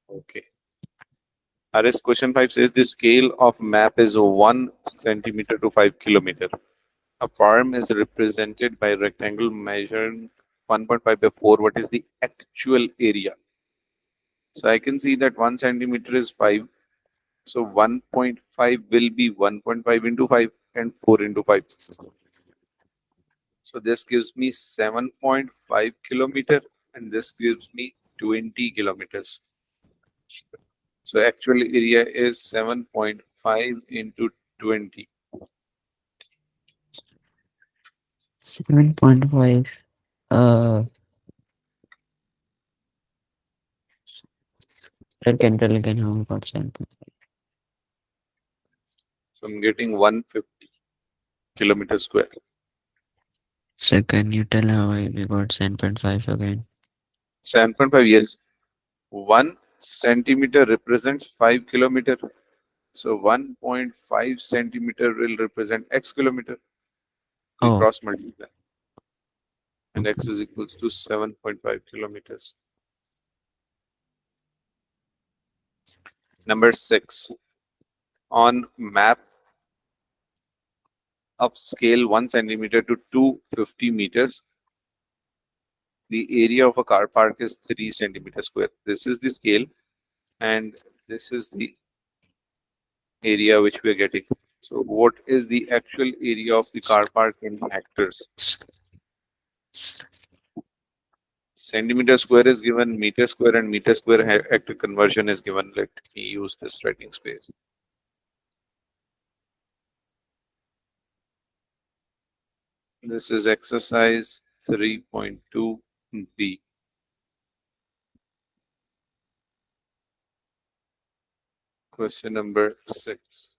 Okay. RS question 5 says the scale of map is 1 centimeter to 5 kilometer. A farm is represented by rectangle measuring 1.5 by 4. What is the actual area? So I can see that 1 centimeter is 5. So 1.5 will be 1.5 into 5 and 4 into 5. So this gives me 7.5 kilometer and this gives me 20 kilometers. So actual area is 7.5 into 20. 7.5. Can tell again how we got 7.5. So I'm getting 150 kilometer square. So can you tell how we got 7.5 again? 7.5, yes. 1 centimeter represents 5 kilometer. So 1.5 centimeter will represent x kilometer. We Oh, cross multiply. And x okay. is equals to 7.5 kilometers. Number 6. On map of scale 1 centimeter to 250 meters, the area of a car park is 3 centimeter square. This is the scale and this is the area which we are getting. So what is the actual area of the car park in hectares? Centimeter square is given, meter square and meter square hectare conversion is given. Let me use this writing space. This is exercise 3.2b. Question number 6.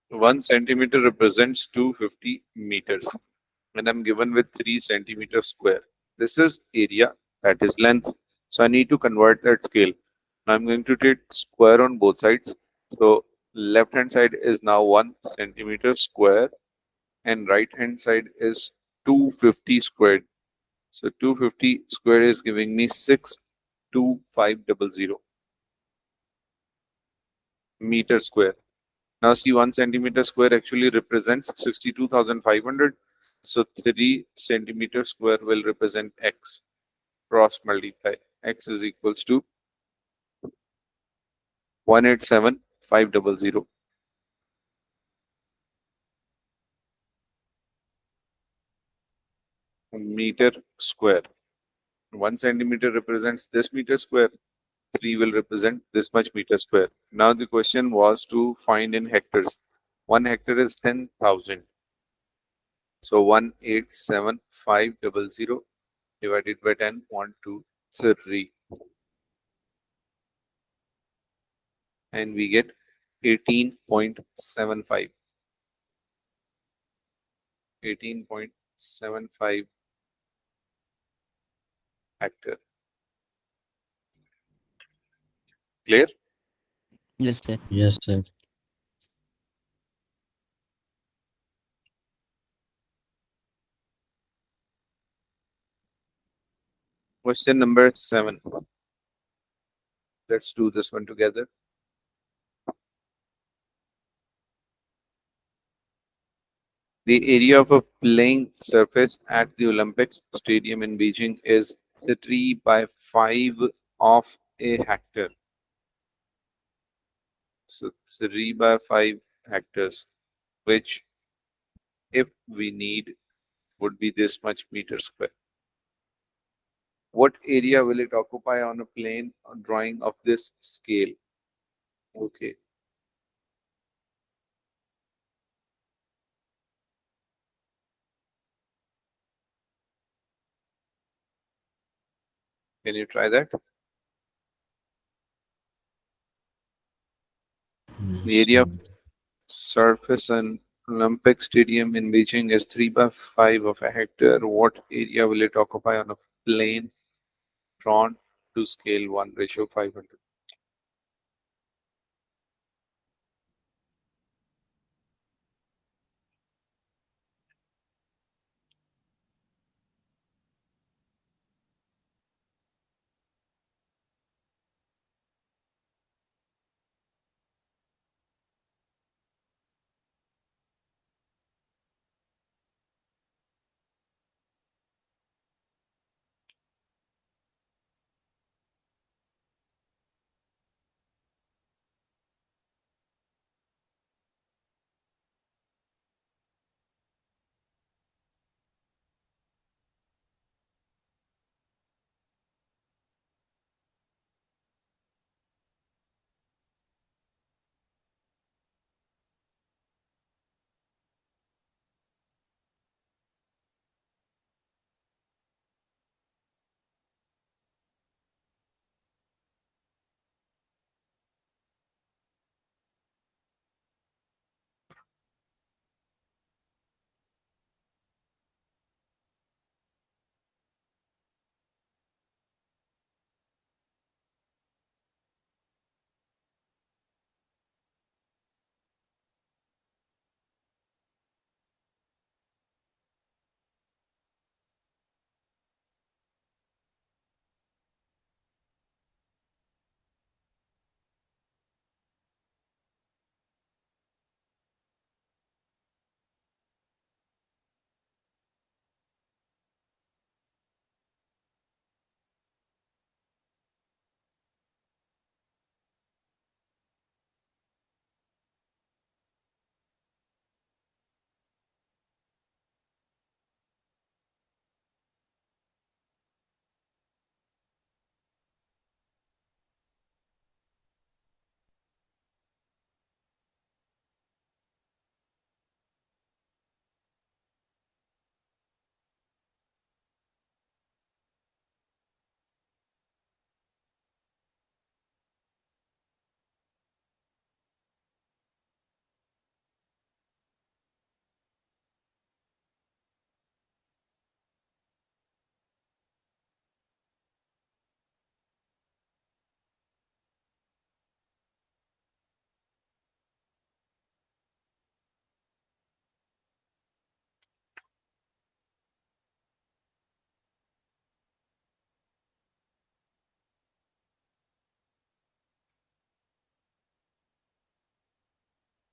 1 centimeter represents 250 meters. And I'm given with 3 centimeter square. This is area, that is length. So I need to convert that scale. Now I'm going to take square on both sides. So left hand side is now 1 centimeter square and right hand side is 250 squared. So 250 squared is giving me 62500 meter square. Now see 1 centimeter square actually represents 62,500. So 3 centimeter square will represent x. Cross multiply. X is equals to 187,500 meter square. 1 centimeter represents this meter square. 3 will represent this much meter square. Now the question was to find in hectares. 1 hectare is 10,000. So 187,500 divided by 10.23 and we get 18.75. 18.75 hectare. Clear? Yes, sir. Yes, sir. Question number 7. Let's do this one together. The area of a playing surface at the Olympics Stadium in Beijing is 3 by 5 of a hectare. So 3 by 5 hectares, which if we need would be this much meter square. What area will it occupy on a plane drawing of this scale? Okay. Can you try that? The Yes, area of sir. surface and Olympic Stadium in Beijing is 3 by 5 of a hectare. What area will it occupy on a plane drawn to scale 1:500?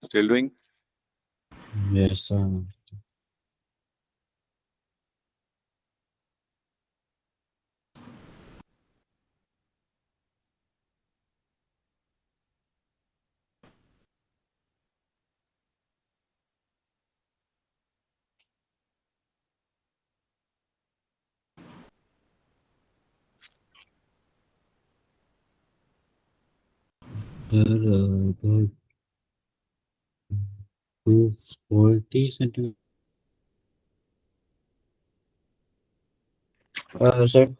Still doing? Yes, about 240 centimeters. Sir,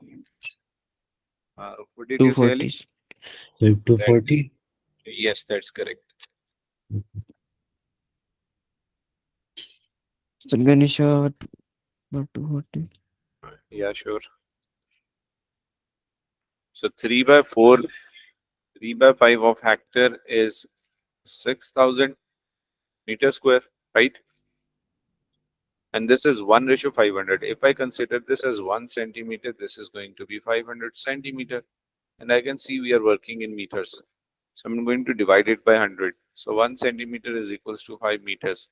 What did you say, Ali? 240. So That 240. yes, that's correct. Sir, can you show what 240? Yeah, sure. So 3/4, 3/5 of hectare is 6,000 meter square, right? And this is 1:500. If I consider this as 1 centimeter, this is going to be 500 centimeter. And I can see we are working in meters. So I'm going to divide it by 100. So 1 centimeter is equals to 5 meters.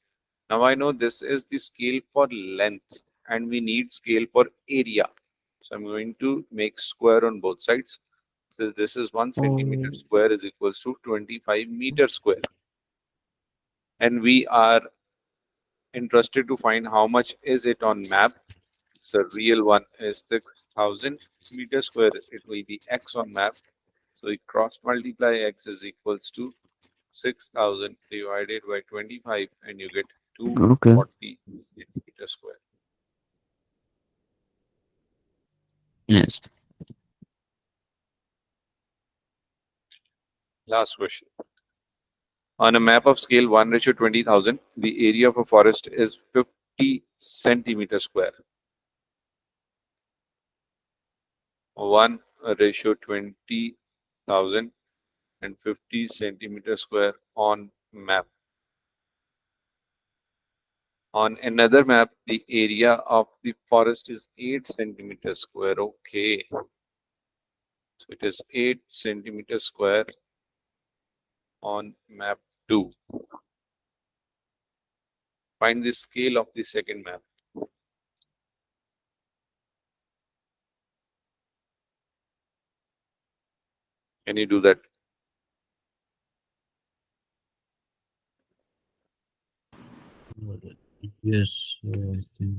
Now I know this is the scale for length and we need scale for area. So I'm going to make square on both sides. So this is 1 centimeter Oh, square is equals to 25 meter square. And we are interested to find how much is it on map. So real one is 6,000 meter square. It will be x on map. So we cross multiply x is equals to 6,000 divided by 25 and you get okay. 240 centimeter square. Yes. Last question. On a map of scale 1:20,000, the area of a forest is 50 centimeter square. 1:20,000 and 50 centimeter square on map. On another map, the area of the forest is 8 centimeter square. Okay. So it is 8 centimeter square on map 2. Find the scale of the second map. Can you do that? Yes, I think.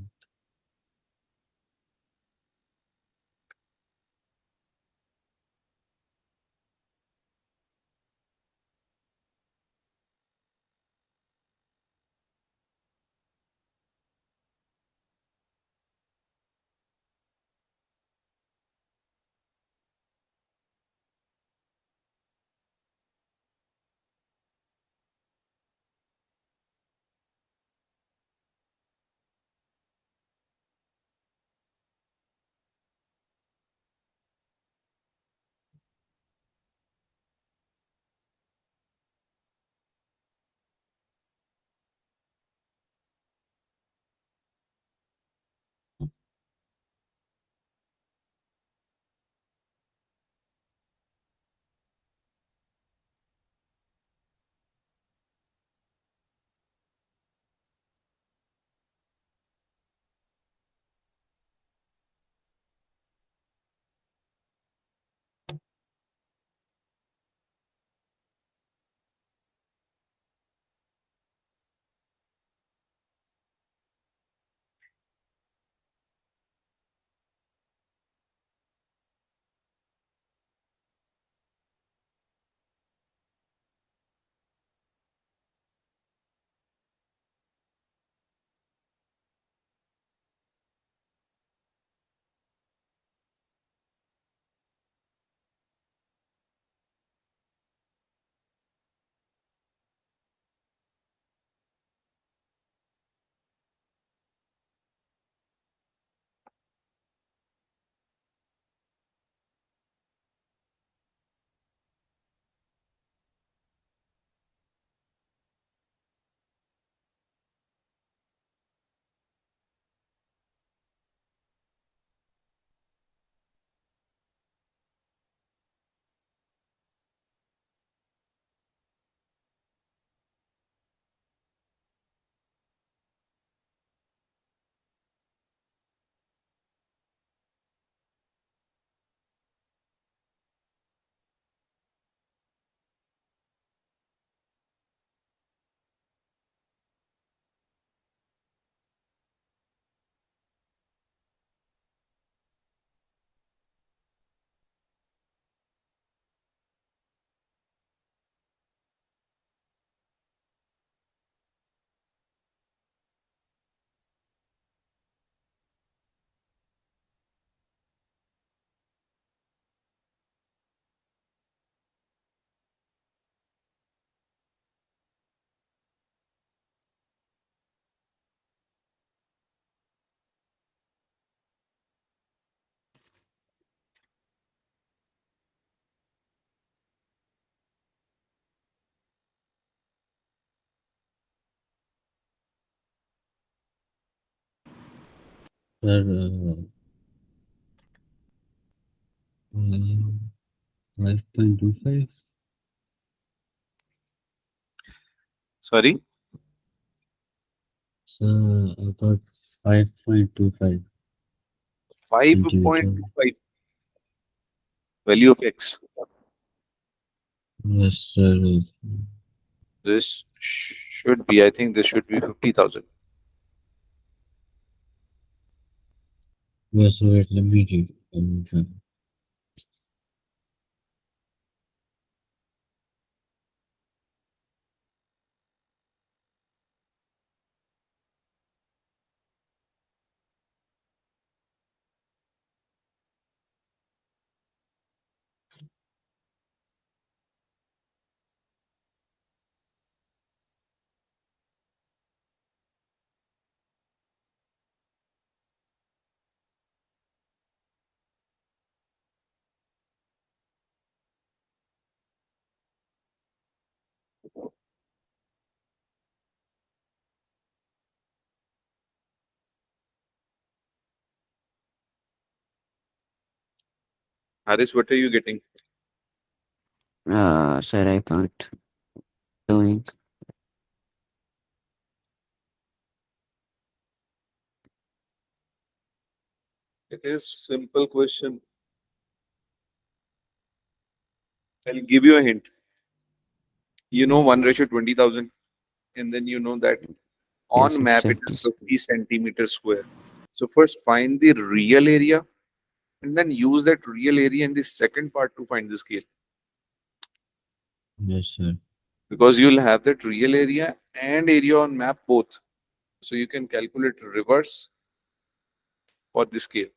Sir, 5.25. Sorry, Sir, I got 5.25 centimeter. 5.25 value of x. Yes, sir. This should be, I think this should be 50,000. Yes, sir. Wait, let me read. Haris, what are you getting? Sir, I can't doing. It is simple question. I'll give you a hint. You know 1 ratio 20,000, and then you know that Yes, on it's map it is 50. 50 centimeters square. So first find the real area and then use that real area in the second part to find the scale, Yes, sir. because you'll have that real area and area on map both. So you can calculate reverse for the scale.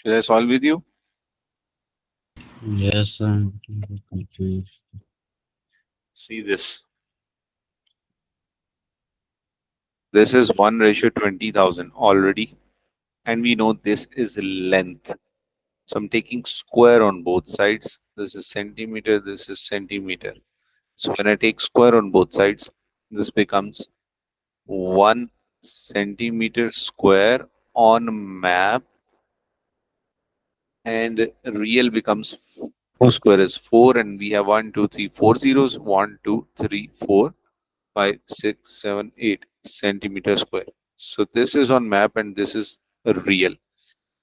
Should I solve with you? Yes, I'm confused. See this. This is 1 ratio 20,000 already. And we know this is length. So I'm taking square on both sides. This is centimeter, this is centimeter. So when I take square on both sides, this becomes 1 centimeter square on map, and real becomes 4 square is 4, and we have 1, 2, 3, 4 zeros. 1, 2, 3, 4, 5, 6, 7, 8. centimeter square. So this is on map and this is real.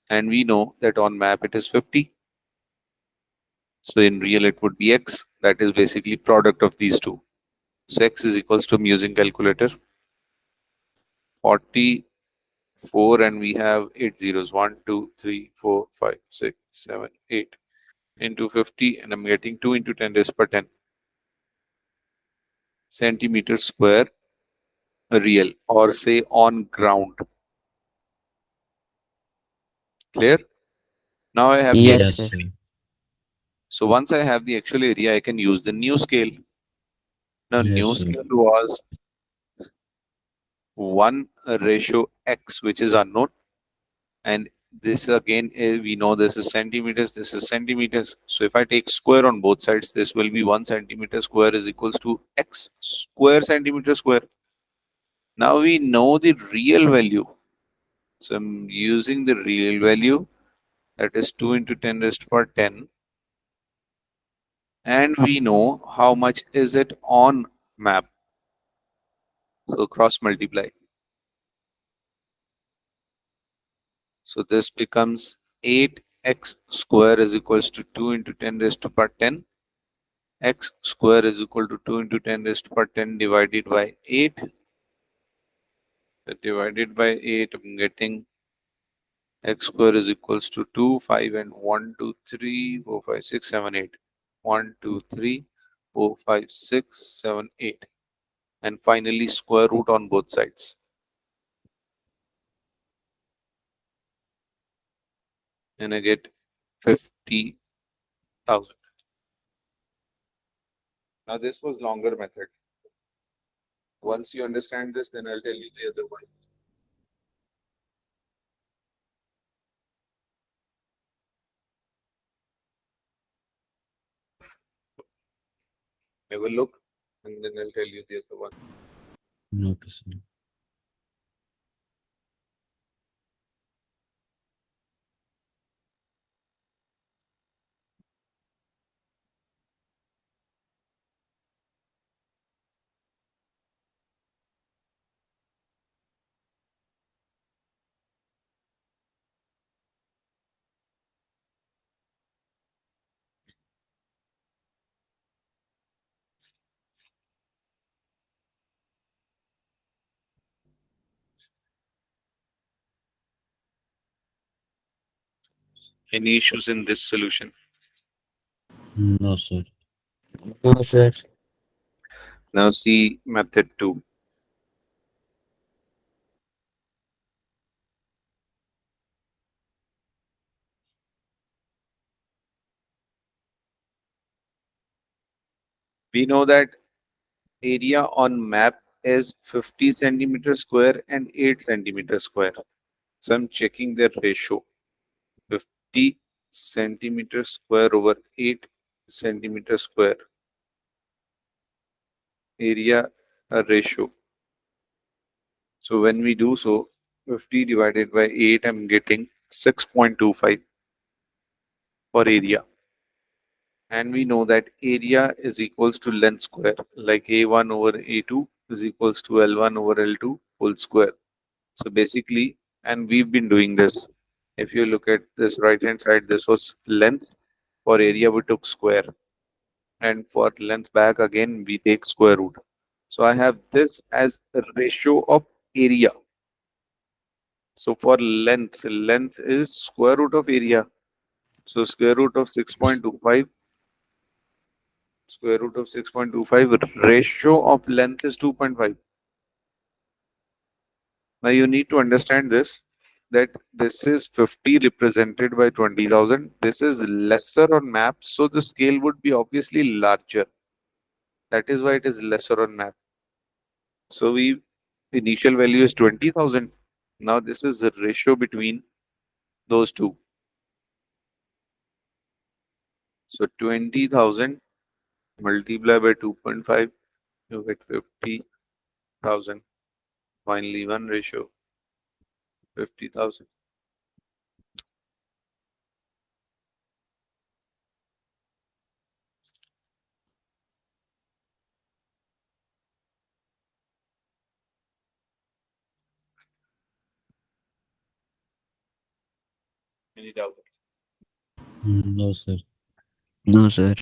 And we know that on map it is 50. So in real it would be x. That is basically product of these two. So x is equals to, I'm using calculator, 44, and we have 8 zeros, 1, 2, 3, 4, 5, 6, 7, 8 into 50, and I'm getting 2 into 10 raised per 10 centimeter square real, or say on ground. Clear? Now I have the Yes, Yes, sir. sir. so once I have the actual area, I can use the new scale. Now Yes, new sir. scale was 1 ratio x, which is unknown, and this again we know this is centimeters, this is centimeters. So if I take square on both sides, this will be 1 centimeter square is equals to x square centimeter square. Now we know the real value. So I'm using the real value, that is 2 into 10 raised per 10, and we know how much is it on map. So cross multiply. So this becomes 8x square is equals to 2 into 10 raised to power 10. X square is equal to 2 into 10 raised to power 10 divided by 8. So divided by 8, I'm getting x square is equals to 2, 5, and 1, 2, 3, 4, 5, 6, 7, 8. 1, 2, 3, 4, 5, 6, 7, 8. And finally, square root on both sides. And I get 50,000. Now, this was longer method. Once you understand this, then I'll tell you the other one. Have a look, and then I'll tell you the other one. Okay, sir. Any issues in this solution? No, sir. No, sir. Now see method 2. We know that area on map is 50 centimeter square and 8 centimeter square. So I'm checking their ratio. 50 centimeter square over 8 centimeter square area ratio. So when we do so, 50 divided by 8, I'm getting 6.25 for area. And we know that area is equals to length square, like A1 over A2 is equals to L1 over L2 whole square. So basically, and we've been doing this. If you look at this right hand side, this was length. For area, we took square. And for length back again, we take square root. So I have this as a ratio of area. So for length, length is square root of area. So square root of 6.25, square root of 6.25, ratio of length is 2.5. Now you need to understand this, that this is 50 represented by 20,000. This is lesser on map, so the scale would be obviously larger. That is why it is lesser on map. So we initial value is 20,000. Now this is the ratio between those two. So 20,000 multiplied by 2.5, you get 50,000. Finally, one ratio, 50,000. Any doubt? No, sir. No, sir.